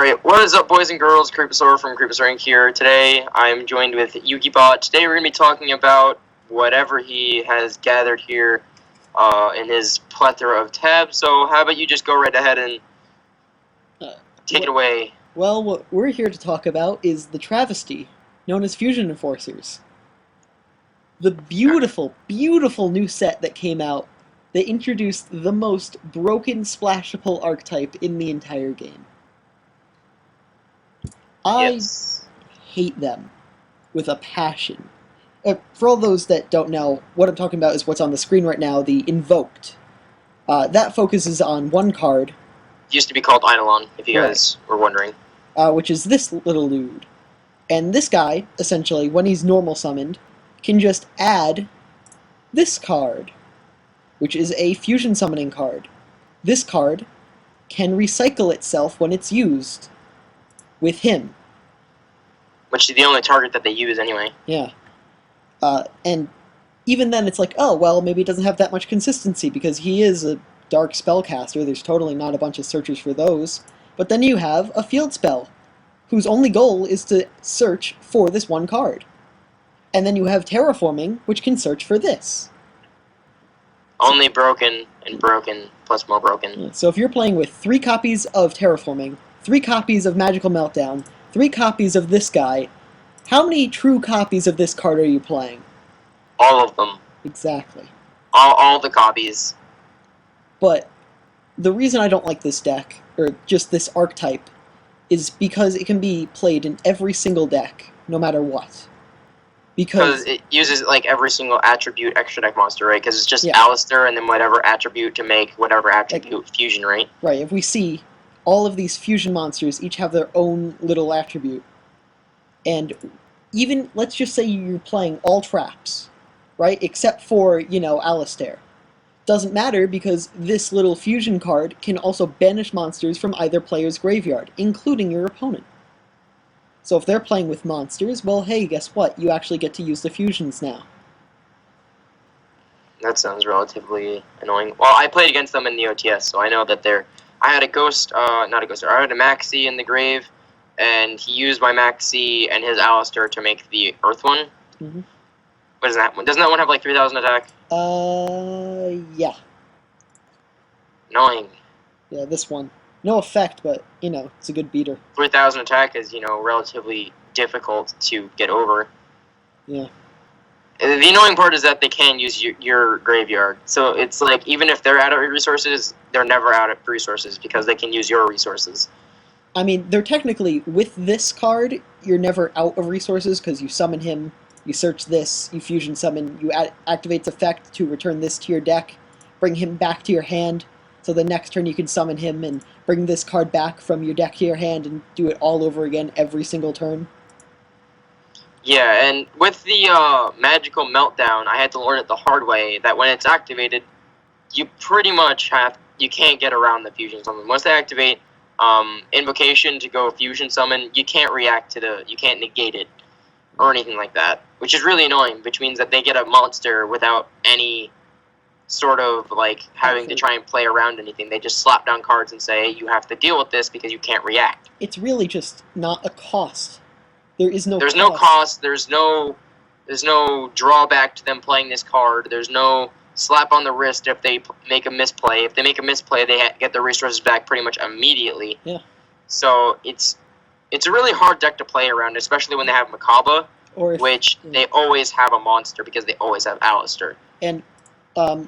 Alright, what is up, boys and girls? Creeposaur from Creeposaur Inc. here. Today, I'm joined with YukiBot. Today, we're going to be talking about whatever he has gathered here in his plethora of tabs. So, how about you just go right ahead and take it away? Well, what we're here to talk about is the travesty known as Fusion Enforcers. The beautiful, beautiful new set that came out that introduced the most broken splashable archetype in the entire game. I hate them with a passion. For all those that don't know, what I'm talking about is what's on the screen right now, the Invoked. That focuses on one card. It used to be called Eidolon, if you guys were wondering. Which is this little dude. And this guy, essentially, when he's normal summoned, can just add this card, which is a fusion summoning card. This card can recycle itself when it's used with him. Which is the only target that they use anyway. Yeah. And even then it's like, oh, well, maybe it doesn't have that much consistency because he is a dark spellcaster. There's totally not a bunch of searchers for those. But then you have a field spell, whose only goal is to search for this one card. And then you have Terraforming, which can search for this. Only broken and broken, plus more broken. Yeah, so if you're playing with 3 copies of Terraforming, 3 copies of Magical Meltdown, 3 copies of this guy, how many true copies of this card are you playing? All of them. Exactly. All the copies. But the reason I don't like this deck, or just this archetype, is because it can be played in every single deck, no matter what. Because it uses like every single attribute extra deck monster, right? Because it's just Alistair and then whatever attribute to make whatever attribute fusion, right? Right, if we see all of these fusion monsters each have their own little attribute. And even, let's just say you're playing all traps, right? Except for, Alistair. Doesn't matter because this little fusion card can also banish monsters from either player's graveyard, including your opponent. So if they're playing with monsters, well, hey, guess what? You actually get to use the fusions now. That sounds relatively annoying. Well, I played against them in the OTS, so I know that they're... I had a ghost, not a ghost, I had a Maxi in the grave, and he used my Maxi and his Alistair to make the Earth one. Mm-hmm. What is that one? Doesn't that one have like 3,000 attack? Yeah. Annoying. Yeah, this one. No effect, but, it's a good beater. 3,000 attack is, relatively difficult to get over. Yeah. The annoying part is that they can use your graveyard. So it's like, even if they're out of resources, they're never out of resources because they can use your resources. I mean, they're technically, with this card, you're never out of resources because you summon him, you search this, you fusion summon, you activate effect to return this to your deck, bring him back to your hand, so the next turn you can summon him and bring this card back from your deck to your hand and do it all over again every single turn. Yeah, and with the Magical Meltdown, I had to learn it the hard way, that when it's activated, you pretty much you can't get around the fusion summon. Once they activate Invocation to go fusion summon, you can't react to you can't negate it, or anything like that, which is really annoying, which means that they get a monster without any sort of, like, having to try and play around anything. They just slap down cards and say, you have to deal with this because you can't react. It's really just not a cost. There is no There's cost. no cost, there's no drawback to them playing this card, there's no slap on the wrist if they make a misplay. If they make a misplay, they get their resources back pretty much immediately. Yeah. So it's a really hard deck to play around, especially when they have Makaba, which they always have a monster because they always have Alistair. And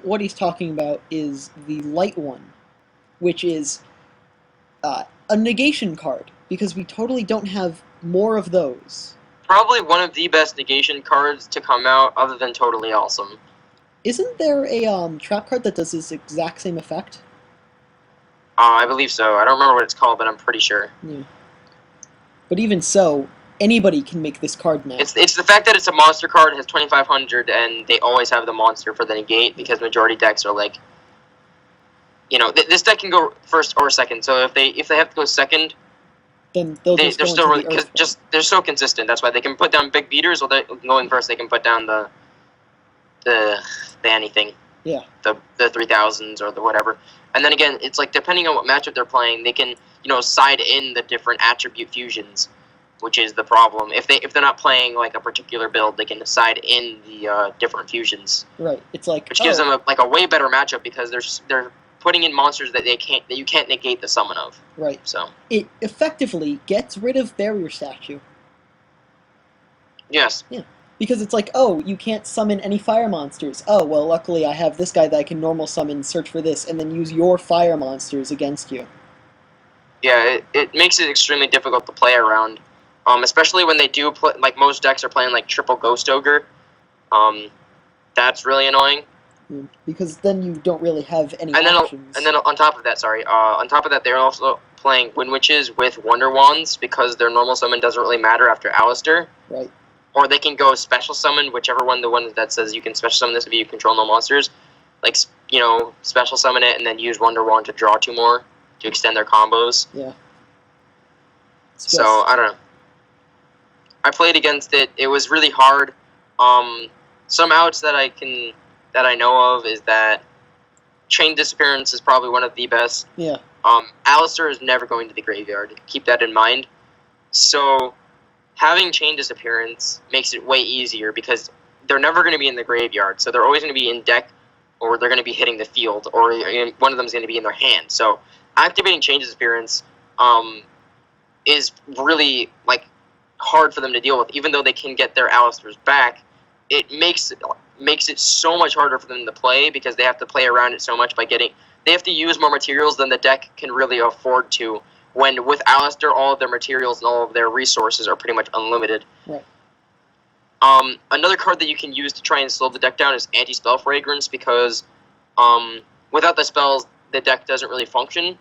what he's talking about is the light one, which is a negation card, because we totally don't have more of those. Probably one of the best negation cards to come out, other than Totally Awesome. Isn't there a trap card that does this exact same effect? I believe so. I don't remember what it's called, but I'm pretty sure. Yeah. But even so, anybody can make this card now. It's the fact that it's a monster card, it has 2,500, and they always have the monster for the negate, because majority decks are like... this deck can go first or second, so if they have to go second, then they're still really... they're so consistent, that's why they can put down big beaters, or going first, they can put down the anything. Yeah. The 3,000s or the whatever. And then again, it's like, depending on what matchup they're playing, they can... side in the different attribute fusions, which is the problem. If they're not playing like a particular build, they can side in the different fusions. Right. It's like, which gives them a way better matchup because they're putting in monsters that you can't negate the summon of. Right. So it effectively gets rid of barrier statue. Yes. Yeah. Because it's like, oh, you can't summon any fire monsters. Oh, well, luckily I have this guy that I can normal summon, search for this, and then use your fire monsters against you. Yeah, it makes it extremely difficult to play around, especially when they do play, like most decks are playing like triple Ghost Ogre. That's really annoying. Because then you don't really have any options. And then on top of that, they're also playing Wind Witches with Wonder Wands because their normal summon doesn't really matter after Alistair. Right. Or they can go special summon, whichever one, the one that says you can special summon this if you control no monsters. Like, special summon it and then use Wonder Wand to draw 2 more to extend their combos. Yeah. So, I don't know. I played against it. It was really hard. Some outs that I know of is that Chain Disappearance is probably one of the best. Yeah. Alistair is never going to the graveyard. Keep that in mind. So having Chain Disappearance makes it way easier because they're never going to be in the graveyard. So they're always going to be in deck, or they're going to be hitting the field, or one of them is going to be in their hand. So activating Chain Disappearance is really hard for them to deal with. Even though they can get their Alistairs back, it makes it so much harder for them to play because they have to play around it so much they have to use more materials than the deck can really afford to. When with Alistair, all of their materials and all of their resources are pretty much unlimited. Right. Another card that you can use to try and slow the deck down is Anti-Spell Fragrance because without the spells, the deck doesn't really function.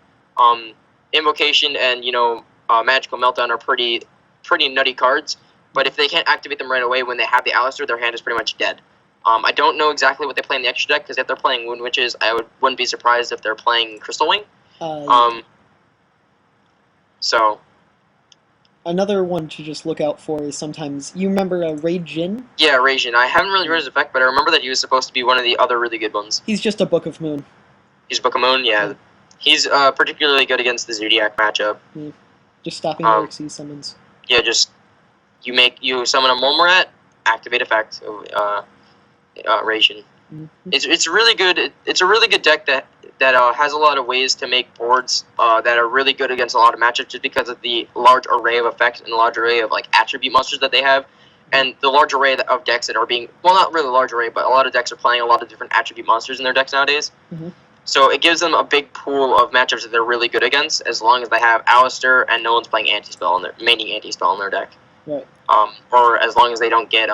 Invocation and Magical Meltdown are pretty nutty cards, but if they can't activate them right away when they have the Alistair, their hand is pretty much dead. I don't know exactly what they play in the extra deck because if they're playing Wound Witches, I wouldn't be surprised if they're playing Crystal Wing. Yeah. So another one to just look out for is sometimes you remember Ray Jin? Yeah, Ray Jin. I haven't really read his effect, but I remember that he was supposed to be one of the other really good ones. He's just a Book of Moon. He's Book of Moon, yeah. He's particularly good against the Zodiac matchup. Just stopping Xyz summons. Yeah, just you summon a Momorat, activate effect of Ray Jin. It's really good. It's a really good deck that has a lot of ways to make boards that are really good against a lot of matchups just because of the large array of effects and the large array of attribute monsters that they have, and the large array of decks that are being not really a large array, but a lot of decks are playing a lot of different attribute monsters in their decks nowadays. So it gives them a big pool of matchups that they're really good against as long as they have Alistair and no one's playing anti-spell in their maining anti-spell in their deck. Right. Or as long as they don't get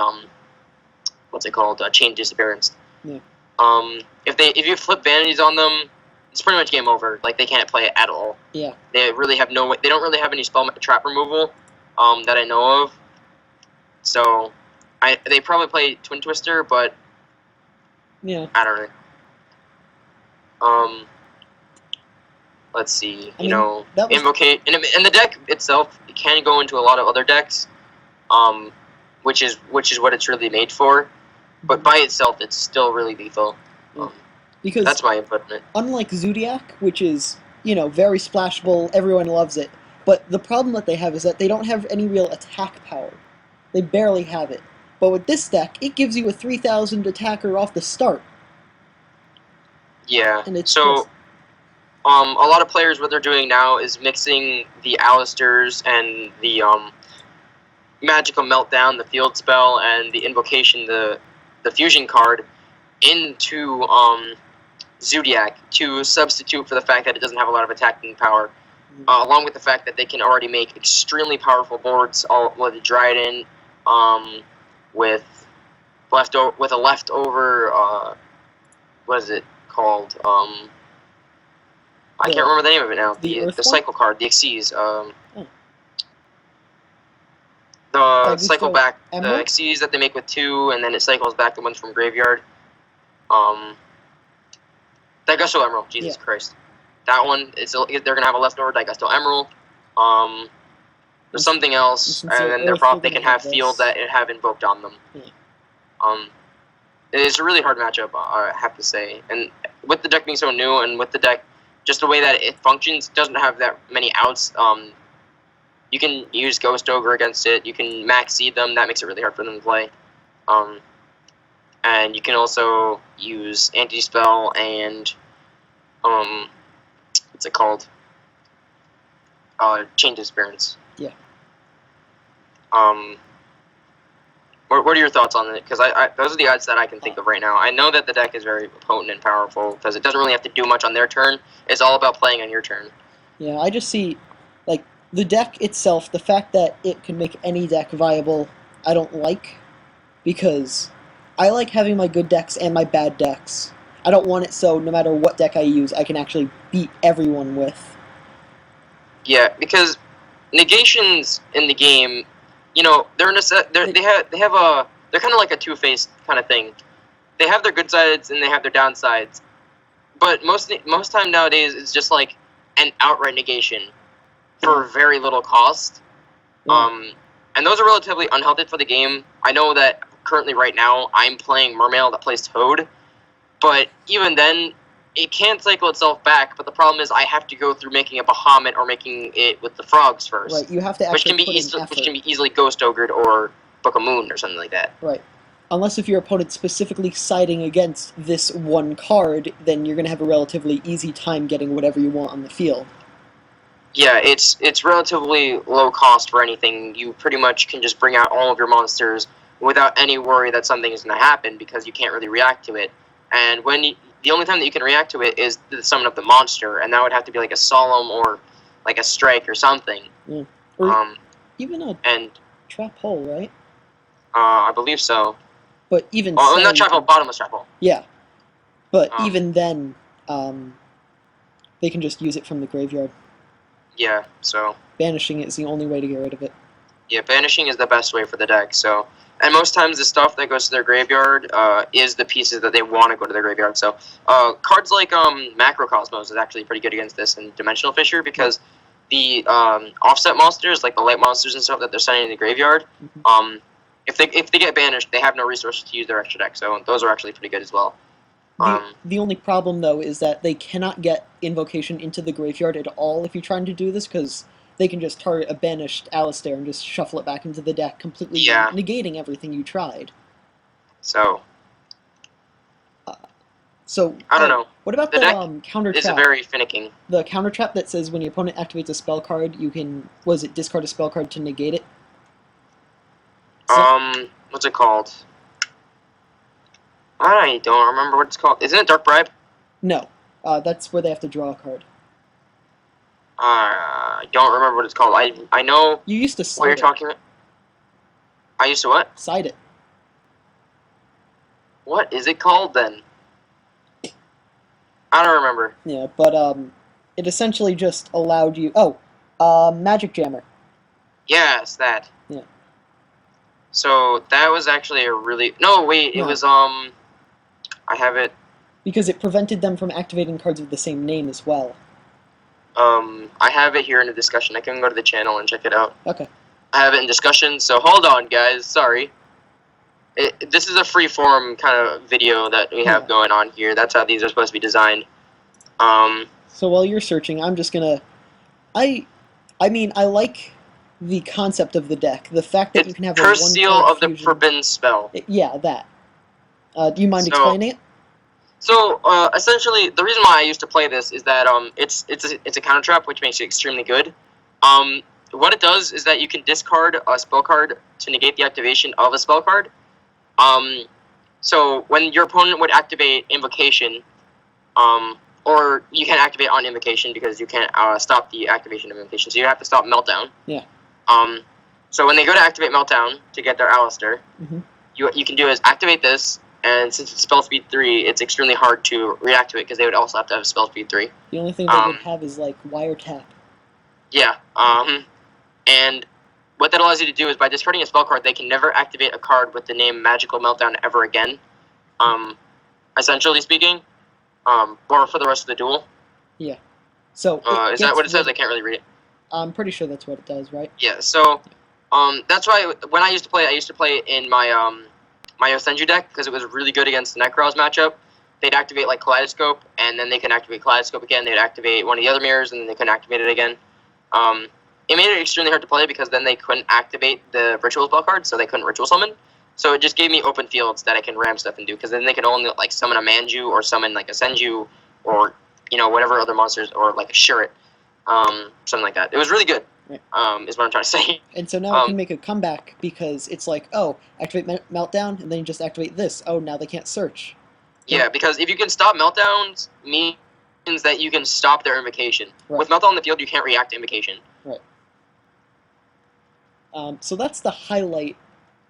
Chain Disappearance. Yeah. If you flip vanities on them, it's pretty much game over. They can't play it at all. Yeah. They really have no way. They don't really have any spell trap removal that I know of. So they probably play Twin Twister, but yeah, I don't know. Let's see. Invocate and the deck itself can go into a lot of other decks, which is what it's really made for. But by itself, it's still really lethal. Because that's my input in it. Unlike Zodiac, which is very splashable, everyone loves it. But the problem that they have is that they don't have any real attack power. They barely have it. But with this deck, it gives you a 3,000 attacker off the start. Yeah. And it's a lot of players, what they're doing now is mixing the Alistairs and the Magical Meltdown, the field spell, and the invocation, the fusion card, into Zodiac to substitute for the fact that it doesn't have a lot of attacking power, along with the fact that they can already make extremely powerful boards, with a Dryden, with a leftover, what is it called? I can't remember the name of it now. The cycle card, the Xyz. The cycle back, Emerald? The Xyz that they make with 2, and then it cycles back the ones from graveyard. Daigusto Emerald, Jesus Christ. That one, they're going to have a leftover Daigusto Emerald. There's something else, and then they can have field that have invoked on them. It's a really hard matchup, I have to say. And with the deck being so new, and with the deck just the way that it functions doesn't have that many outs. You can use Ghost Ogre against it. You can max seed them. That makes it really hard for them to play. And you can also use Anti-Spell and what's it called? Change Experience. Yeah. What are your thoughts on it? Because those are the odds that I can think of right now. I know that the deck is very potent and powerful because it doesn't really have to do much on their turn. It's all about playing on your turn. Yeah, I just see, like, the deck itself, the fact that it can make any deck viable, I don't like, because I like having my good decks and my bad decks. I don't want it so no matter what deck I use, I can actually beat everyone with. Yeah, because negations in the game, they're in they're kind of like a two-faced kind of thing. They have their good sides and they have their downsides, but most time nowadays it's just like an outright negation for very little cost. Yeah. And those are relatively unhealthy for the game. I know that currently right now I'm playing Mermail that plays Toad, but even then it can cycle itself back, but the problem is I have to go through making a Bahamut or making it with the frogs first. Right, you have to which actually can be put in effort. which can be easily Ghost Ogred or Book of Moon or something like that. Right. Unless if your opponent's specifically siding against this one card, then you're going to have a relatively easy time getting whatever you want on the field. Yeah, it's relatively low cost for anything. You pretty much can just bring out all of your monsters without any worry that something is going to happen because you can't really react to it. And the only time that you can react to it is the summon of the monster, and that would have to be like a Solemn or like a Strike or something. Yeah. Or even a Trap Hole, right? I believe so. But even so... so... not Trap Hole, Bottomless Trap Hole. Yeah. But even then, they can just use it from the graveyard. Yeah, so... Banishing it is the only way to get rid of it. Yeah, banishing is the best way for the deck, so... And most times the stuff that goes to their graveyard is the pieces that they want to go to their graveyard. So cards like Macrocosmos is actually pretty good against this, and Dimensional Fissure, because the offset monsters, like the light monsters and stuff that they're sending in the graveyard, if they get banished, they have no resources to use their extra deck. So those are actually pretty good as well. The only problem, though, is that they cannot get Invocation into the graveyard at all if you're trying to do this, because they can just target a banished Alistair and just shuffle it back into the deck, completely negating everything you tried. So... I don't know. What about the counter trap? It's very finicking. The counter trap that says when your opponent activates a spell card, you can discard a spell card to negate it? What's it called? I don't remember what it's called. Isn't it Dark Bribe? No. That's where they have to draw a card. I don't remember what it's called. I know you used to side what you're talking about. I used to what? Side it. What is it called then? I don't remember. Yeah, but it essentially just allowed you... Magic Jammer. Yes, that. Yeah. So that was actually a really... No, wait, it was, I have it... Because it prevented them from activating cards with the same name as well. I have it here in the discussion. I can go to the channel and check it out. Okay. I have it in discussion, so hold on, guys. Sorry. This is a free-form kind of video that we have going on here. That's how these are supposed to be designed. So while you're searching, I'm just gonna... I mean, I like the concept of the deck. The fact that you can have a Curse Seal of the fusion. Forbidden Spell. Yeah, that. Do you mind explaining it? So, essentially, the reason why I used to play this is that it's a counter trap, which makes it extremely good. What it does is that you can discard a spell card to negate the activation of a spell card. So when your opponent would activate Invocation, or you can't activate on Invocation because you can't stop the activation of Invocation, so you have to stop Meltdown. Yeah. So when they go to activate Meltdown to get their Alistair, you can do is activate this. And since it's spell speed 3, it's extremely hard to react to it because they would also have to have spell speed 3. The only thing they would have is like wiretap. Yeah. And what that allows you to do is by discarding a spell card, they can never activate a card with the name Magical Meltdown ever again. Essentially speaking, or for the rest of the duel. Yeah. So is that what it says? I can't really read it. I'm pretty sure that's what it does, right? Yeah. So that's why when I used to play it in my my Osenju deck because it was really good against the Necros matchup. they'd activate like Kaleidoscope, and then they can activate Kaleidoscope again. They'd activate one of the other mirrors, and then they couldn't activate it again. It made it extremely hard to play because then they couldn't activate the Ritual spell card, so they couldn't Ritual Summon. So it just gave me open fields that I can ram stuff and do, because then they can only like summon a Manju or summon like a Senju or whatever other monsters, or like a Shuret, something like that. It was really good. Right. Is what I'm trying to say. And so now it can make a comeback because it's like, oh, activate Meltdown, and then you just activate this. Oh, now they can't search. Yeah, because if you can stop Meltdowns, means that you can stop their invocation. Right. With Meltdown on the field, you can't react to invocation. Right. So that's the highlight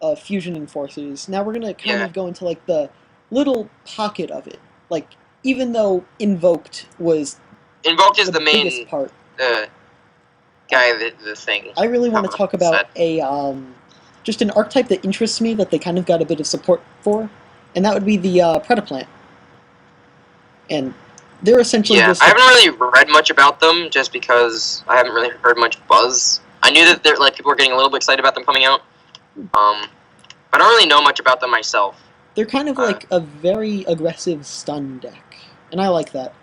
of Fusion Enforcers. Now we're gonna kind of go into like the little pocket of it. Like, even though Invoked is the main biggest part. Guy, the thing. I really want to talk about just an archetype that interests me that they kind of got a bit of support for, and that would be the Predaplant. And they're essentially just... I haven't really read much about them, just because I haven't really heard much buzz. I knew that people were getting a little bit excited about them coming out, but I don't really know much about them myself. They're kind of like a very aggressive stun deck, and I like that.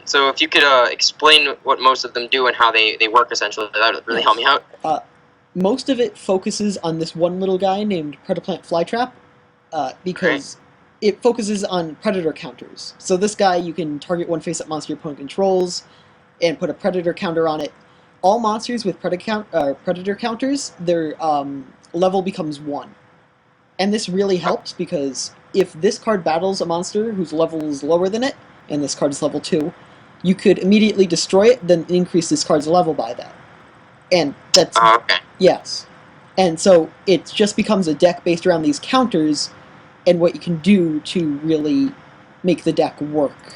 So if you could explain what most of them do and how they work, essentially, that would really help me out. Most of it focuses on this one little guy named Predaplant Flytrap, because it focuses on predator counters. So this guy, you can target one face-up monster your opponent controls, and put a predator counter on it. All monsters with predator counters, their level becomes 1. And this really helps because if this card battles a monster whose level is lower than it, and this card is level 2, you could immediately destroy it, then increase this card's level by that. And that's... Yes. And so it just becomes a deck based around these counters and what you can do to really make the deck work.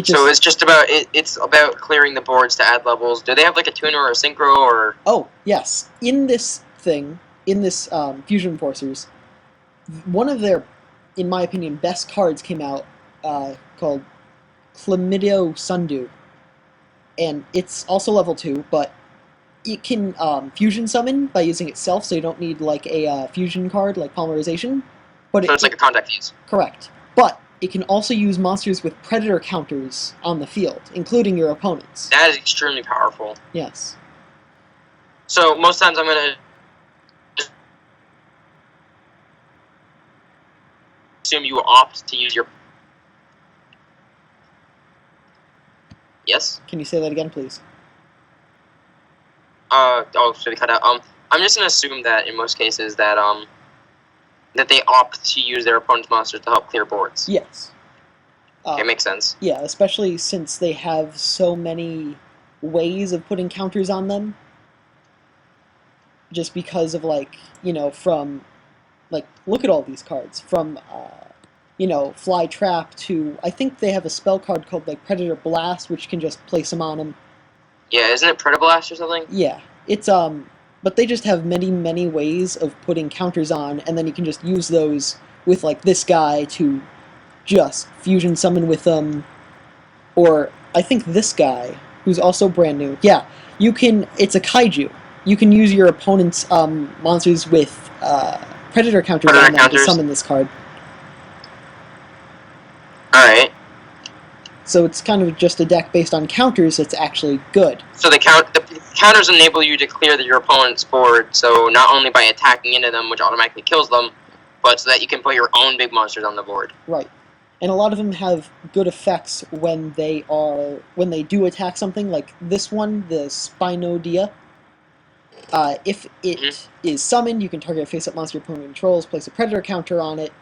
So it's just about it's about clearing the boards to add levels. Do they have like a tuner or a synchro or? Oh yes, in this thing, in this Fusion Enforcers, one of their, in my opinion, best cards came out called Chlamydio Sundew, and it's also level 2, but it can fusion summon by using itself, so you don't need like a fusion card like Polymerization. But so it's like a contact fuse. Correct, but it can also use monsters with predator counters on the field, including your opponents. That is extremely powerful. Yes. So most times I'm going to assume you opt to use your... Yes? Can you say that again, please? So we cut out. I'm just going to assume that in most cases that that they opt to use their opponent's monsters to help clear boards. Yes. It makes sense. Yeah, especially since they have so many ways of putting counters on them. Just because of, like, from, like, look at all these cards. From, Fly Trap to, I think they have a spell card called, like, Predator Blast, which can just place them on them. Yeah, isn't it Predator Blast or something? Yeah, it's, but they just have many, many ways of putting counters on, and then you can just use those with, like, this guy to just fusion summon with them. Or, I think this guy, who's also brand new. Yeah, you can, it's a kaiju. You can use your opponent's monsters with predator counters on them to summon this card. Alright. So it's kind of just a deck based on counters that's actually good. So the counters enable you to clear your opponent's board, so not only by attacking into them, which automatically kills them, but so that you can put your own big monsters on the board. Right. And a lot of them have good effects when they do attack something, like this one, the Spinodia. If it is summoned, you can target a face-up monster your opponent controls, place a predator counter on it,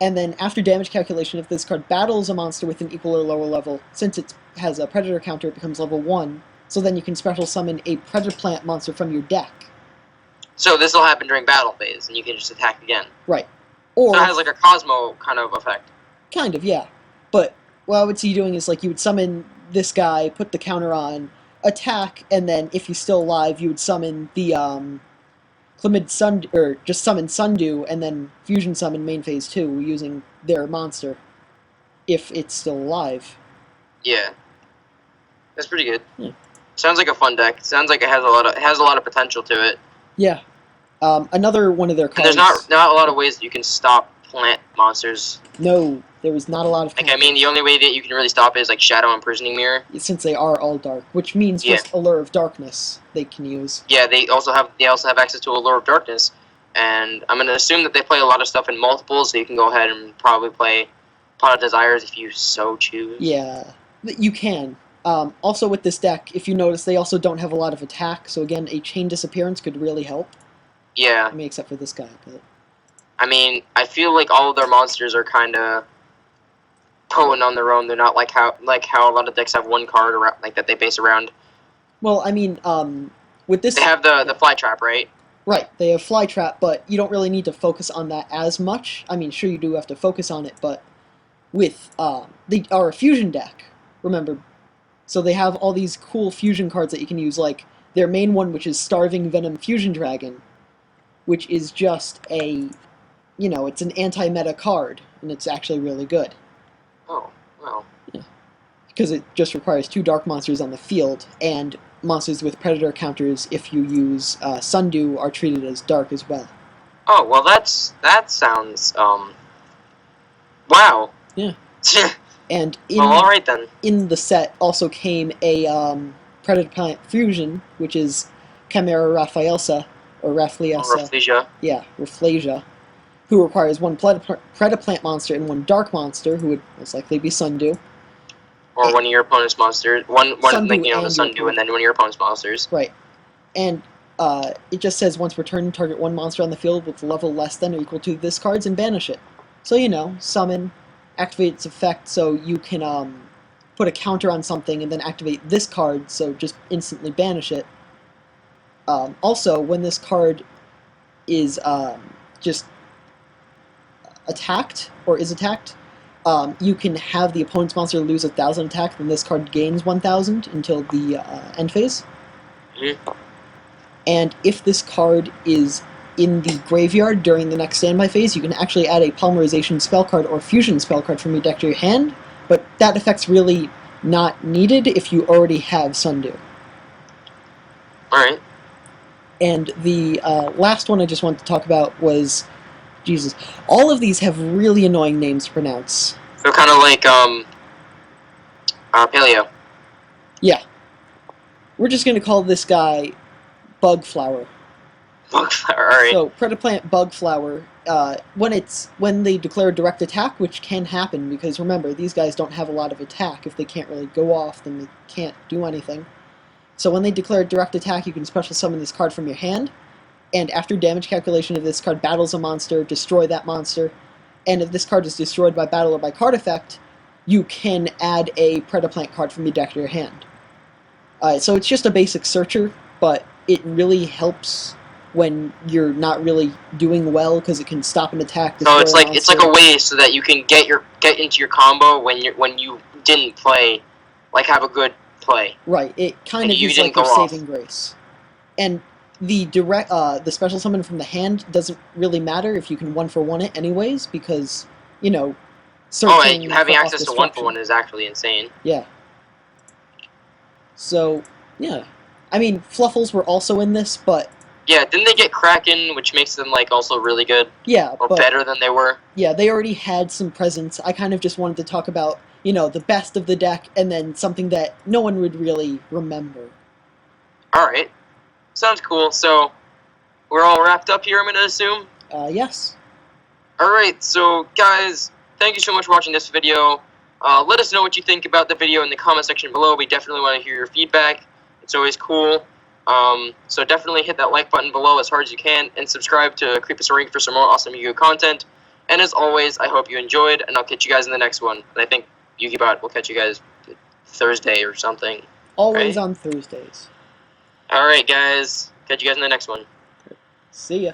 and then after damage calculation, if this card battles a monster with an equal or lower level, since it has a predator counter, it becomes level 1, so then you can special summon a Predaplant monster from your deck. So this will happen during battle phase, and you can just attack again. Right. Or so it has like a Cosmo kind of effect. Kind of, yeah. But what I would see you doing is, like, you would summon this guy, put the counter on, attack, and then if he's still alive, you would summon the just summon Sundew, and then fusion summon main phase 2 using their monster, if it's still alive. Yeah, that's pretty good. Yeah. Sounds like a fun deck. Sounds like it has a lot of potential to it. Yeah. Another one of their cards. And there's not a lot of ways that you can stop plant monsters. No, there was not a lot of Like, plant I mean, the only way that you can really stop it is like Shadow Imprisoning Mirror. since they are all dark, which means Yeah. just Allure of Darkness they can use. Yeah, they also have access to Allure of Darkness, and I'm gonna assume that they play a lot of stuff in multiples, so you can go ahead and probably play Pot of Desires if you so choose. Yeah, you can. Also with this deck, if you notice, they also don't have a lot of attack, so again, a Chain Disappearance could really help. Yeah. I mean, except for this guy, but... I mean, I feel like all of their monsters are kind of potent on their own. They're not like how a lot of decks have one card around, like that they base around. Well, I mean, with this... They have the Fly Trap, right? Right, they have Fly Trap, but you don't really need to focus on that as much. I mean, sure you do have to focus on it, but with, they are a fusion deck, remember. So they have all these cool fusion cards that you can use, like their main one, which is Starving Venom Fusion Dragon, which is just a, you know, it's an anti-meta card, and it's actually really good. Oh, well. Yeah. Because it just requires 2 dark monsters on the field, and monsters with predator counters, if you use Sundew, are treated as dark as well. Oh, well, that sounds, wow. Yeah. And well, alright then. in the set also came a Predator Plant Fusion, which is Chimera Rafaelsa, or Rafflesia. Rafflesia. Yeah, Rafflesia, who requires 1 Predaplant monster and 1 dark monster, who would most likely be Sundew. Or one of your opponent's monsters. One Sundew like, you know, the and Sundew, and then one of your opponent's monsters. Right. And it just says once per turn, target 1 monster on the field with level less than or equal to this card's and banish it. So, you know, summon, activate its effect so you can put a counter on something and then activate this card, so just instantly banish it. Also, when this card is just attacked, or is attacked, you can have the opponent's monster lose 1,000 attack, then this card gains 1,000 until the end phase. Mm-hmm. And if this card is in the graveyard during the next standby phase, you can actually add a Polymerization spell card or Fusion spell card from your deck to your hand, but that effect's really not needed if you already have Sundew. Alright. And the last one I just wanted to talk about was... Jesus. All of these have really annoying names to pronounce. So kind of like, Paleo. Yeah. We're just going to call this guy Bugflower. Bugflower, alright. So, Predaplant Bugflower, when they declare direct attack, which can happen, because remember, these guys don't have a lot of attack. If they can't really go off, then they can't do anything. So when they declare direct attack, you can special summon this card from your hand, and after damage calculation, if this card battles a monster, destroy that monster, and if this card is destroyed by battle or by card effect, you can add a Predaplant card from your deck to your hand. So it's just a basic searcher, but it really helps when you're not really doing well, because it can stop an attack. So it's like a way so that you can get into your combo when you didn't play, like have a good play. Right. It kind of is like your saving grace. And the special summon from the hand doesn't really matter if you can 1-for-1 it anyways, because, you know, searching and having access to 1-for-1 is actually insane. Yeah. So, yeah. I mean, Fluffles were also in this, but... Yeah, didn't they get Kraken, which makes them, like, also really good? Yeah, or better than they were? Yeah, they already had some presence. I kind of just wanted to talk about, you know, the best of the deck, and then something that no one would really remember. Alright. Sounds cool. So, we're all wrapped up here, I'm going to assume? Yes. Alright, so, guys, thank you so much for watching this video. Let us know what you think about the video in the comment section below. We definitely want to hear your feedback. It's always cool. So definitely hit that like button below as hard as you can, and subscribe to Creeposaurus for some more awesome Yu-Gi-Oh content. And as always, I hope you enjoyed, and I'll catch you guys in the next one. And I think Yu-Gi-Bot will catch you guys Thursday or something. Always right? On Thursdays. Alright, guys. Catch you guys in the next one. See ya.